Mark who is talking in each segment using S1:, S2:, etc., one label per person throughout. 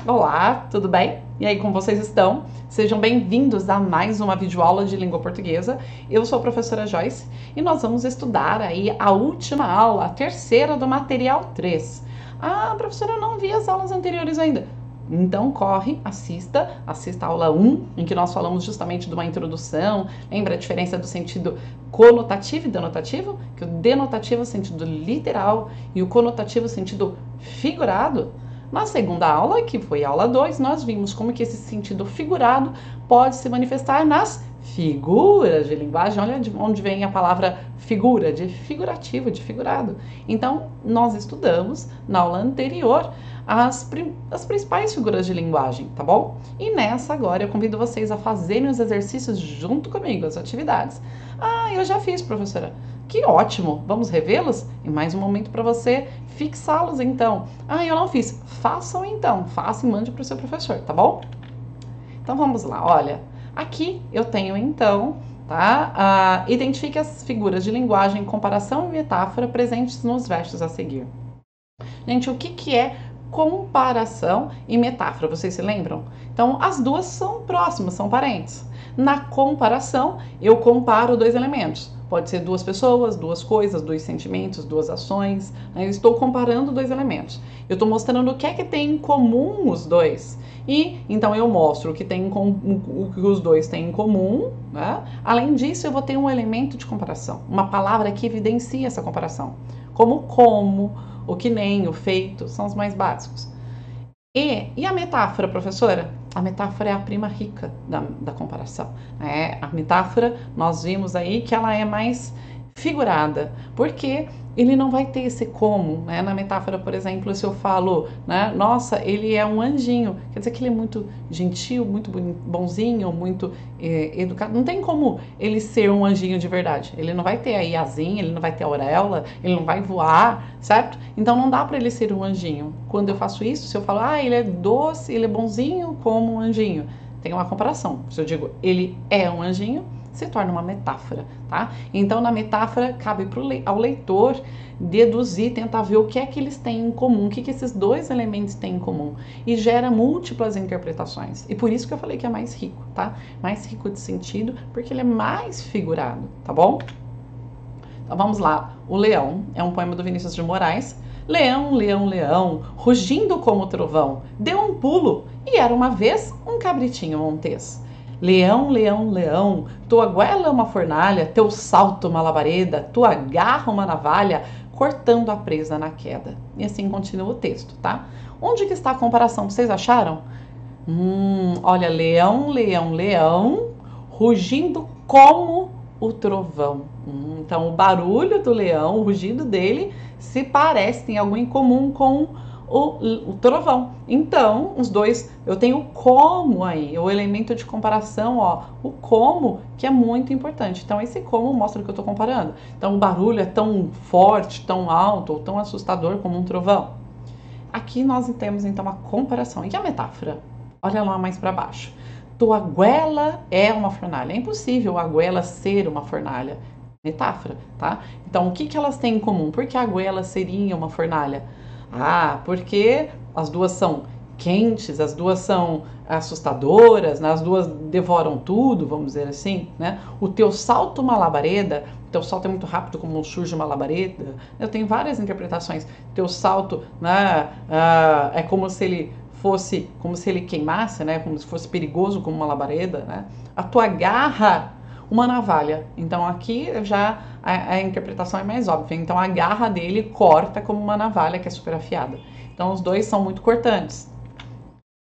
S1: Olá, tudo bem? E aí, como vocês estão? Sejam bem-vindos a mais uma videoaula de língua portuguesa. Eu sou a professora Joyce e nós vamos estudar aí a última aula, a terceira do material 3. Ah, professora, eu não vi as aulas anteriores ainda. Então corre, assista a aula 1, em que nós falamos justamente de uma introdução. Lembra a diferença do sentido conotativo e denotativo? Que o denotativo é o sentido literal e o conotativo é o sentido figurado. Na segunda aula, que foi a aula 2, nós vimos como que esse sentido figurado pode se manifestar nas figuras de linguagem. Olha de onde vem a palavra figura, de figurativo, de figurado. Então, nós estudamos na aula anterior as principais figuras de linguagem, tá bom? E nessa agora eu convido vocês a fazerem os exercícios junto comigo, as atividades. Ah, eu já fiz, professora. Que ótimo! Vamos revê-los? E mais um momento para você fixá-los então. Ah, eu não fiz. Façam então. Faça e mande para o seu professor, tá bom? Então vamos lá, olha. Aqui eu tenho então, tá? Identifique as figuras de linguagem, comparação e metáfora presentes nos versos a seguir. Gente, o que é comparação e metáfora? Vocês se lembram? Então, as duas são próximas, são parentes. Na comparação, eu comparo dois elementos. Pode ser duas pessoas, duas coisas, dois sentimentos, duas ações. Eu estou comparando dois elementos. Eu estou mostrando o que é que tem em comum os dois. E então eu mostro o que os dois têm em comum, né? Além disso, eu vou ter um elemento de comparação, uma palavra que evidencia essa comparação. Como, o que nem, o feito, são os mais básicos. E a metáfora, professora? A metáfora é a prima rica da comparação. A metáfora, nós vimos aí que ela é mais figurada, porque ele não vai ter esse como, né? Na metáfora, por exemplo, se eu falo, né, nossa, ele é um anjinho, quer dizer que ele é muito gentil, muito bonzinho, muito educado. Não tem como ele ser um anjinho de verdade. Ele não vai ter a asinha, ele não vai ter a auréola, ele não vai voar, certo? Então não dá para ele ser um anjinho. Quando eu faço isso, se eu falo, ele é doce, ele é bonzinho como um anjinho, tem uma comparação. Se eu digo, ele é um anjinho, se torna uma metáfora, tá? Então, na metáfora, cabe ao leitor deduzir, tentar ver o que é que eles têm em comum, o que esses dois elementos têm em comum, e gera múltiplas interpretações. E por isso que eu falei que é mais rico, tá? Mais rico de sentido, porque ele é mais figurado, tá bom? Então, vamos lá. O Leão é um poema do Vinícius de Moraes. Leão, leão, leão, rugindo como trovão, deu um pulo e era uma vez um cabritinho montês. Leão, leão, leão, tua goela é uma fornalha, teu salto uma labareda, tua garra uma navalha, cortando a presa na queda. E assim continua o texto, tá? Onde que está a comparação? Vocês acharam? Olha, leão, leão, leão, rugindo como o trovão. Então, o barulho do leão, o rugido dele, se parece, tem algo em comum com o trovão. Então, os dois, eu tenho como aí, o elemento de comparação, ó, o como, que é muito importante. Então, esse como mostra que eu estou comparando. Então, o barulho é tão forte, tão alto, ou tão assustador como um trovão. Aqui nós temos, então, a comparação. E a metáfora? Olha lá mais para baixo. Tua goela é uma fornalha. É impossível a goela ser uma fornalha. Metáfora, tá? Então, o que elas têm em comum? Por que a goela seria uma fornalha? Porque as duas são quentes, as duas são assustadoras, né? As duas devoram tudo, vamos dizer assim, né? O teu salto uma labareda, o teu salto é muito rápido como surge uma labareda. Eu tenho várias interpretações. Teu salto, né, é como se ele queimasse, né? Como se fosse perigoso como uma labareda, né? A tua garra, uma navalha. Então aqui já a interpretação é mais óbvia. Então a garra dele corta como uma navalha que é super afiada. Então os dois são muito cortantes.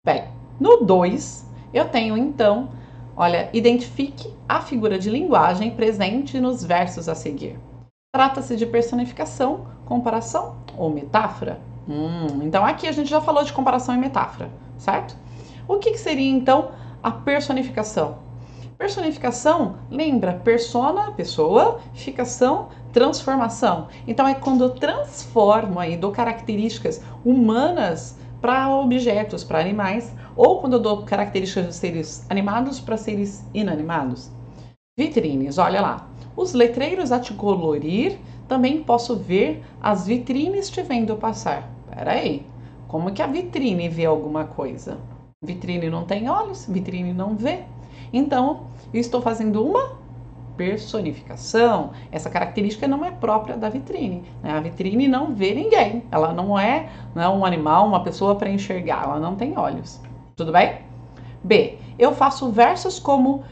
S1: Bem, no 2 eu tenho então, olha, identifique a figura de linguagem presente nos versos a seguir. Trata-se de personificação, comparação ou metáfora? Então aqui a gente já falou de comparação e metáfora, certo? O que seria então a personificação? Personificação, lembra? Persona, pessoa, ficação, transformação. Então é quando eu transformo aí, dou características humanas para objetos, para animais, ou quando eu dou características de seres animados para seres inanimados. Vitrines, olha lá. Os letreiros a te colorir, também posso ver as vitrines te vendo passar. Peraí. Como que a vitrine vê alguma coisa? Vitrine não tem olhos, vitrine não vê. Então, eu estou fazendo uma personificação. Essa característica não é própria da vitrine, né? A vitrine não vê ninguém. Ela não é um animal, uma pessoa para enxergar. Ela não tem olhos. Tudo bem? B. Eu faço versos como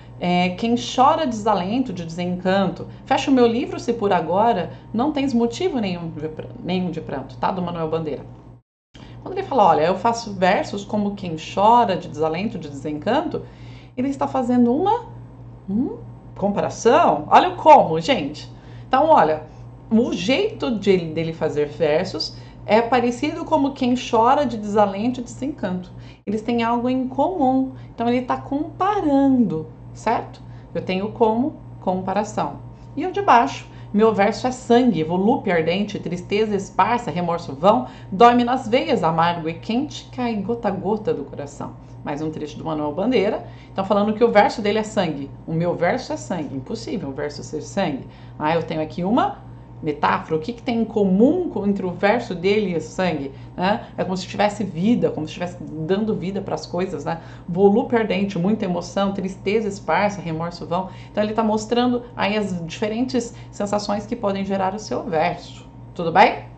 S1: quem chora desalento, de desencanto. Fecha o meu livro se por agora não tens motivo nenhum de pranto, tá? Do Manuel Bandeira. Quando ele fala, olha, eu faço versos como quem chora de desalento, de desencanto, ele está fazendo uma comparação. Olha o como, gente. Então, olha, o jeito dele fazer versos é parecido como quem chora de desalento e desencanto. Eles têm algo em comum. Então, ele está comparando, certo? Eu tenho como comparação. E o de baixo, meu verso é sangue, volúpia ardente, tristeza esparsa, remorso vão, dói-me nas veias, amargo e quente, cai gota a gota do coração. Mais um trecho do Manuel Bandeira. Então, falando que o verso dele é sangue. O meu verso é sangue. Impossível o verso ser sangue. Eu tenho aqui uma metáfora. O que tem em comum entre o verso dele e o sangue? Né? É como se tivesse vida, como se estivesse dando vida para as coisas. Né? Volúpia ardente, muita emoção, tristeza esparsa, remorso vão. Então, ele está mostrando aí as diferentes sensações que podem gerar o seu verso. Tudo bem?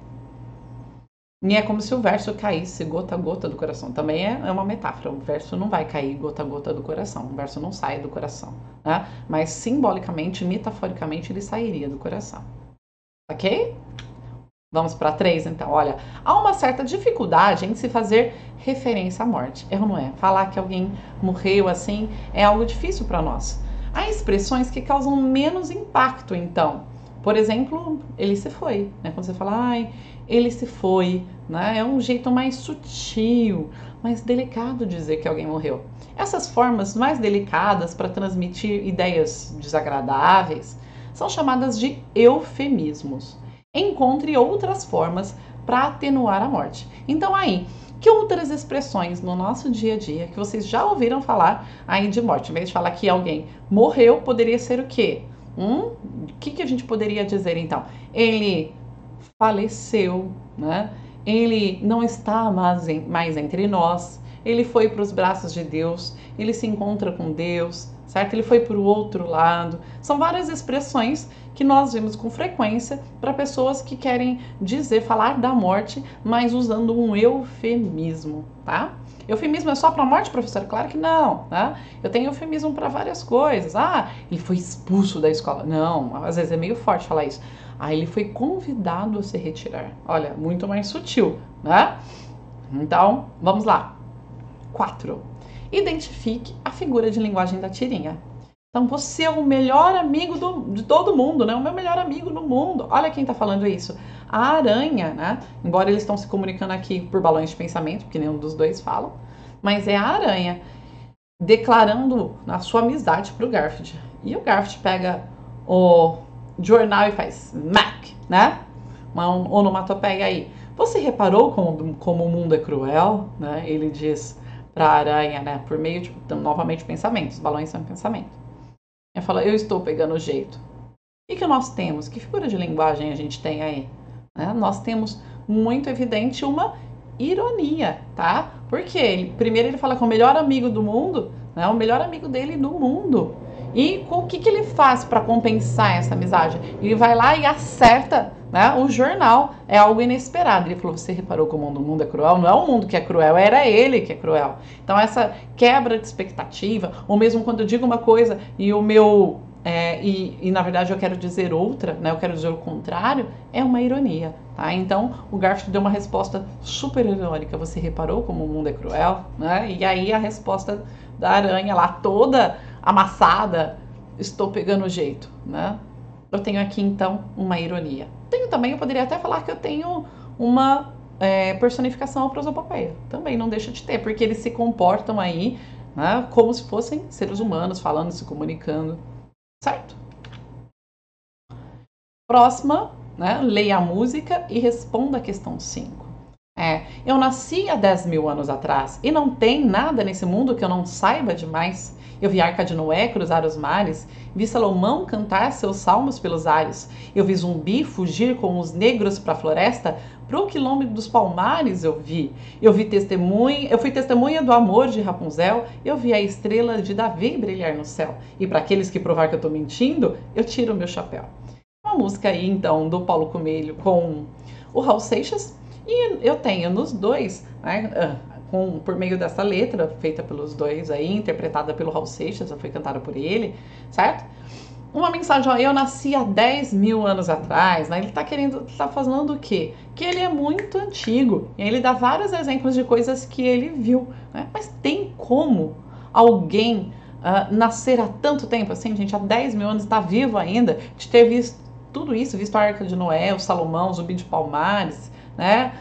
S1: E é como se o verso caísse gota a gota do coração. Também é uma metáfora. O verso não vai cair gota a gota do coração. O verso não sai do coração. Né? Mas simbolicamente, metaforicamente, ele sairia do coração. Ok? Vamos para 3, então. Olha, há uma certa dificuldade em se fazer referência à morte. Erro não é? Falar que alguém morreu assim é algo difícil para nós. Há expressões que causam menos impacto, então. Por exemplo, ele se foi. Né? Quando você fala, ele se foi, né? É um jeito mais sutil, mais delicado de dizer que alguém morreu. Essas formas mais delicadas para transmitir ideias desagradáveis são chamadas de eufemismos. Encontre outras formas para atenuar a morte. Então aí, que outras expressões no nosso dia a dia que vocês já ouviram falar aí de morte? Em vez de falar que alguém morreu, poderia ser o quê? O que a gente poderia dizer então? Ele faleceu, né? Ele não está mais entre nós, ele foi para os braços de Deus, ele se encontra com Deus, certo? Ele foi para o outro lado. São várias expressões que nós vemos com frequência para pessoas que querem falar da morte, mas usando um eufemismo, tá? Eufemismo é só para a morte, professora? Claro que não, tá? Eu tenho eufemismo para várias coisas. Ele foi expulso da escola. Não, às vezes é meio forte falar isso. Ele foi convidado a se retirar. Olha, muito mais sutil, né? Então, vamos lá. 4. Identifique a figura de linguagem da tirinha. Então, você é o melhor amigo de todo mundo, né? O meu melhor amigo no mundo. Olha quem tá falando isso. A aranha, né? Embora eles estão se comunicando aqui por balões de pensamento, porque nenhum dos dois falam, mas é a aranha declarando a sua amizade pro Garfield. E o Garfield pega o jornal e faz smack, né? Uma onomatopeia aí. Você reparou como o mundo é cruel, né? Ele diz para a aranha, né? Por meio de, novamente, pensamentos. Os balões são pensamento. Ele fala, eu estou pegando o jeito. O que nós temos? Que figura de linguagem a gente tem aí? Né? Nós temos muito evidente uma ironia, tá? Porque primeiro ele fala que é o melhor amigo do mundo, né? O melhor amigo dele do mundo. E o que ele faz para compensar essa amizade? Ele vai lá e acerta, né, o jornal. É algo inesperado. Ele falou, você reparou como o mundo é cruel? Não é o mundo que é cruel, era ele que é cruel. Então essa quebra de expectativa, ou mesmo quando eu digo uma coisa e o meu... na verdade eu quero dizer outra, né, eu quero dizer o contrário, é uma ironia. Tá? Então o Garfield deu uma resposta super irônica. Você reparou como o mundo é cruel? Né? E aí a resposta da aranha lá toda amassada, estou pegando o jeito, né? Eu tenho aqui então uma ironia. Eu poderia até falar que eu tenho uma personificação prosopopeia. Também não deixa de ter, porque eles se comportam aí, né, como se fossem seres humanos, falando, se comunicando, certo? Próxima, né? Leia a música e responda a questão 5. Eu nasci há 10 mil anos atrás e não tem nada nesse mundo que eu não saiba demais. Eu vi a Arca de Noé cruzar os mares, vi Salomão cantar seus salmos pelos ares. Eu vi Zumbi fugir com os negros para a floresta, pro quilombo dos palmares eu vi. Eu fui testemunha do amor de Rapunzel, eu vi a estrela de Davi brilhar no céu. E para aqueles que provar que eu estou mentindo, eu tiro o meu chapéu. Uma música aí então do Paulo Coelho com o Raul Seixas. E eu tenho nos dois, né, por meio dessa letra, feita pelos dois aí, interpretada pelo Raul Seixas, já foi cantada por ele, certo? Uma mensagem, ó, eu nasci há 10 mil anos atrás, né? Ele tá falando o quê? Que ele é muito antigo. E aí ele dá vários exemplos de coisas que ele viu, né? Mas tem como alguém nascer há tanto tempo assim, gente, há 10 mil anos, está vivo ainda, de ter visto tudo isso, visto a Arca de Noé, o Salomão, o Zumbi de Palmares, né?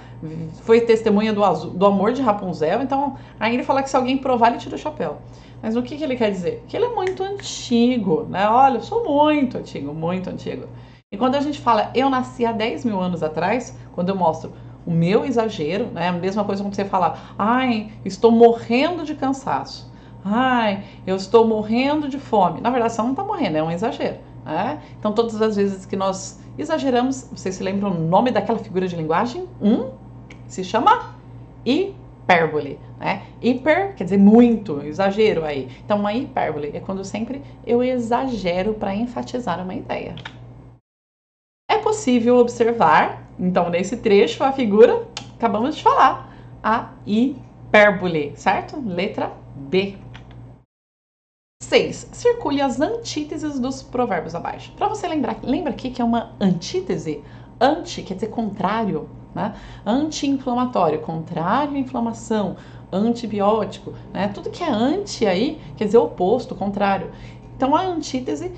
S1: Foi testemunha do amor de Rapunzel. Então, aí ele fala que se alguém provar, ele tira o chapéu. Mas o que ele quer dizer? Que ele é muito antigo, né? Olha, eu sou muito antigo, muito antigo. E quando a gente fala, eu nasci há 10 mil anos atrás, quando eu mostro o meu exagero, né? A mesma coisa como você falar, ai, estou morrendo de cansaço. Ai, eu estou morrendo de fome. Na verdade, você não está morrendo, é um exagero. Né? Então, todas as vezes que nós exageramos, vocês se lembram o nome daquela figura de linguagem? Se chama hipérbole. Né? Hiper quer dizer muito, exagero aí. Então, uma hipérbole é quando sempre eu exagero para enfatizar uma ideia. É possível observar, então, nesse trecho, a figura, acabamos de falar, a hipérbole, certo? Letra B. 6. Circule as antíteses dos provérbios abaixo. Para você lembrar, lembra aqui que é uma antítese? Anti quer dizer contrário, né? Anti-inflamatório, contrário à inflamação, antibiótico, né? Tudo que é anti aí quer dizer oposto, contrário. Então a antítese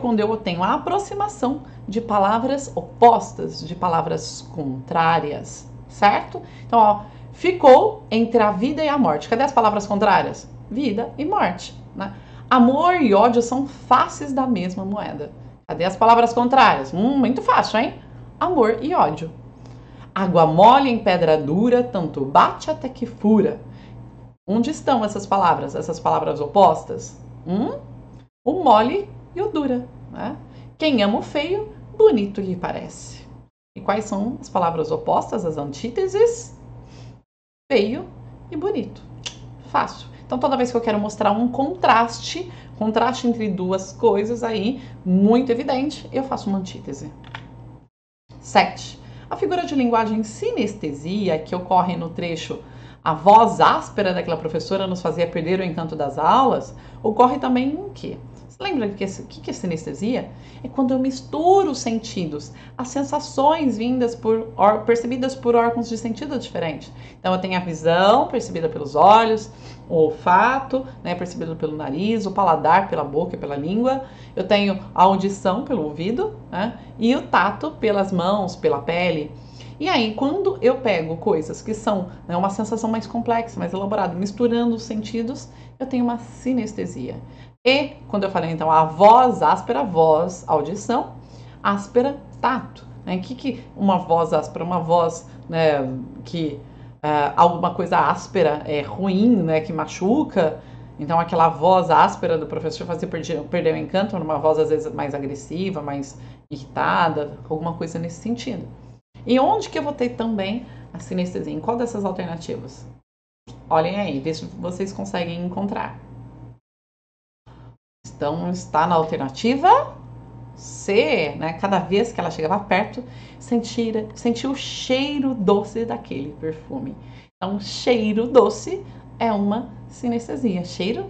S1: quando eu tenho a aproximação de palavras opostas, de palavras contrárias, certo? Então, ó, ficou entre a vida e a morte. Cadê as palavras contrárias? Vida e morte, né? Amor e ódio são faces da mesma moeda. Cadê as palavras contrárias? Muito fácil, hein? Amor e ódio. Água mole em pedra dura, tanto bate até que fura. Onde estão essas palavras opostas? O mole e o dura. Né? Quem ama o feio, bonito lhe parece. E quais são as palavras opostas, as antíteses? Feio e bonito. Fácil. Então, toda vez que eu quero mostrar um contraste entre duas coisas aí, muito evidente, eu faço uma antítese. 7. A figura de linguagem sinestesia, que ocorre no trecho a voz áspera daquela professora nos fazia perder o encanto das aulas, ocorre também em quê? Você lembra o que é sinestesia? É quando eu misturo os sentidos, as sensações percebidas por órgãos de sentido diferentes. Então, eu tenho a visão percebida pelos olhos, o olfato, né, percebido pelo nariz, o paladar pela boca e pela língua. Eu tenho a audição pelo ouvido, né, e o tato pelas mãos, pela pele. E aí, quando eu pego coisas que são, né, uma sensação mais complexa, mais elaborada, misturando os sentidos, eu tenho uma sinestesia. E, quando eu falei, então, a voz áspera, voz, audição, áspera, tato. Né? Que uma voz áspera, uma voz, né, que alguma coisa áspera é ruim, né, que machuca. Então, aquela voz áspera do professor fazia perder o encanto, numa voz, às vezes, mais agressiva, mais irritada, alguma coisa nesse sentido. E onde que eu vou ter também a sinestesia? Em qual dessas alternativas? Olhem aí, vê se vocês conseguem encontrar. Então, está na alternativa C, né? Cada vez que ela chegava perto, sentia o cheiro doce daquele perfume. Então, cheiro doce é uma sinestesia. Cheiro,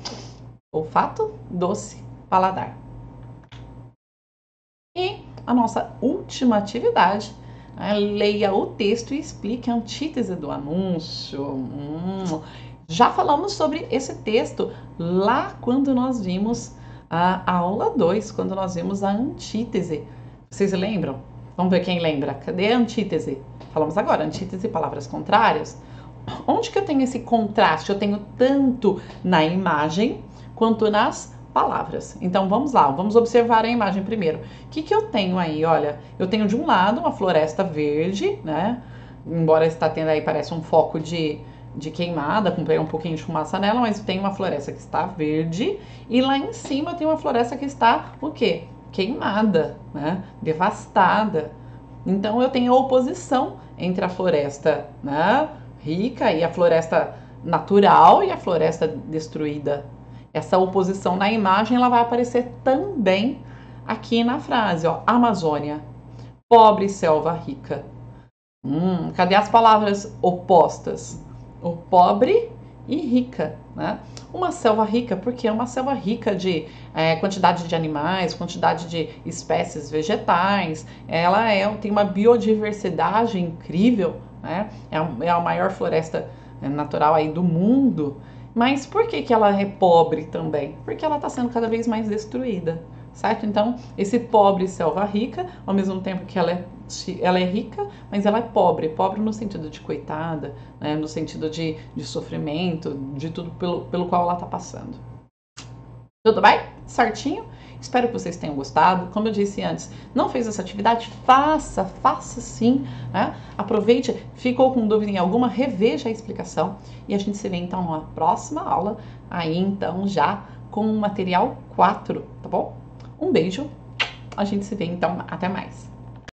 S1: olfato, doce, paladar. E a nossa última atividade, né? Leia o texto e explique a antítese do anúncio. Já falamos sobre esse texto lá quando nós vimos a aula 2, quando nós vimos a antítese. Vocês lembram? Vamos ver quem lembra. Cadê a antítese? Falamos agora, antítese, palavras contrárias. Onde que eu tenho esse contraste? Eu tenho tanto na imagem quanto nas palavras. Então, vamos lá, vamos observar a imagem primeiro. O que eu tenho aí? Olha, eu tenho de um lado uma floresta verde, né? embora está tendo aí, parece um foco de queimada, com um pouquinho de fumaça nela, mas tem uma floresta que está verde e lá em cima tem uma floresta que está o quê? Queimada, né? Devastada. Então eu tenho a oposição entre a floresta, né, rica e a floresta natural e a floresta destruída. Essa oposição na imagem ela vai aparecer também aqui na frase, ó, Amazônia, pobre selva rica. Cadê as palavras opostas? O pobre e rica, né? Uma selva rica, porque é uma selva rica de quantidade de animais, quantidade de espécies vegetais, tem uma biodiversidade incrível, né? É a maior floresta natural aí do mundo. Mas por que ela é pobre também? Porque ela está sendo cada vez mais destruída, certo? Então, esse pobre selva rica, ao mesmo tempo que ela é rica, mas ela é pobre. Pobre no sentido de coitada, né? No sentido de sofrimento, de tudo pelo qual ela está passando. Tudo bem? Certinho? Espero que vocês tenham gostado. Como eu disse antes, não fez essa atividade? Faça sim. Né? Aproveite, ficou com dúvida em alguma, reveja a explicação e a gente se vê então numa próxima aula, aí então já com o material 4, tá bom? Um beijo, a gente se vê então, até mais.